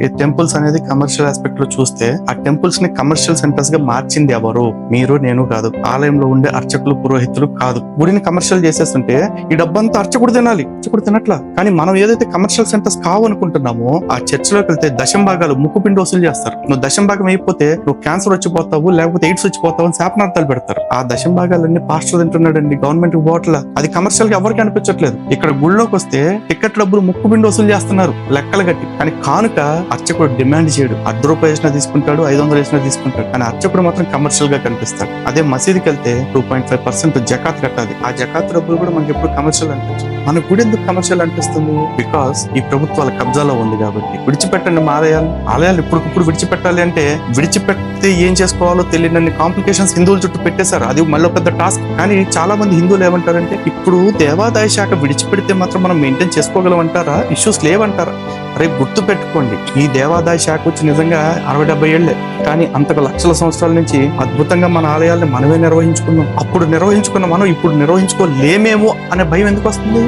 ఈ టెంపుల్స్ అనేది commercial aspect లో చూస్తే ఆ టెంపుల్స్ ని కమర్షియల్ సెంటర్స్ గా మార్చింది ఎవరు? మీరు, నేను కాదు. ఆలయంలో ఉండే అర్చకులు, పురోహితులు కాదు. గుడిని కమర్షియల్ చేసేస్తుంటే ఈ డబ్బంతా అర్చకుడు తినాలి, అర్చకుడు తినట్లా. కానీ మనం ఏదైతే కమర్షియల్ సెంటర్స్ కావనుకుంటున్నామో ఆ చర్చిలోకి వెళ్తే దశంభాగాలు ముక్కుపిండి వసూలు చేస్తారు. నువ్వు దశంభాగం అయిపోతే నువ్వు క్యాన్సర్ వచ్చిపోతావు, లేకపోతే ఎయిడ్స్ వచ్చిపోతావు అని శాపనార్థాలు పెడతారు. ఆ దశంభాగాలన్నీ పాస్టర్ తింటున్నాడండి, గవర్నమెంట్ బోట్ల. అది కమర్షియల్ గా ఎవరికి అనిపించట్లేదు. ఇక్కడ గుళ్ళోకి వస్తే టికెట్ డబ్బులు ముక్కుపిండి వసూలు చేస్తున్నారు లెక్కలు కట్టి. కానీ కానుక అర్చకుడు డిమాండ్ చేయడు. ₹10 వేసినా తీసుకుంటాడు, 500 వేసినా తీసుకుంటాడు. కానీ అర్చకుడు మాత్రం కమర్షియల్ గా కనిపిస్తాడు. అదే మసీదుకి వెళ్తే 2.5% జకాత్ కట్టాలి. ఆ జకాత్ డబ్బులు కూడా మనకి ఎప్పుడు కమర్షియల్ అనిపించదు. మన గుడి ఎందుకు కమర్షియల్ అనిపిస్తుంది? బికాస్ ఈ ప్రభుత్వాల కబ్జాలో ఉంది కాబట్టి. విడిచిపెట్టండి మా ఆలయాలు ఇప్పటికిప్పుడు విడిచిపెట్టాలి అంటే విడిచిపెడితే ఏం చేసుకోవాలో తెలియని కాంప్లికేషన్స్ హిందువుల చుట్టూ పెట్టేశారు. అది మళ్ళీ పెద్ద టాస్క్. కానీ చాలా మంది హిందువులు ఏమంటారంటే ఇప్పుడు దేవాదాయ శాఖ విడిచిపెడితే మాత్రం మనం మెయింటైన్ చేసుకోగలం అంటారా? ఇష్యూస్ లేవంటారా? రేపు గుర్తు పెట్టుకోండి, ఈ దేవాదాయ శాఖ వచ్చి నిజంగా 60-70 ఏళ్లే. కానీ అంతకు లక్షల సంవత్సరాల నుంచి అద్భుతంగా మన ఆలయాల్ని మనమే నిర్వహించుకున్నాం. అప్పుడు నిర్వహించుకున్న మనం ఇప్పుడు నిర్వహించుకోలేమేమో అనే భయం ఎందుకు వస్తుంది?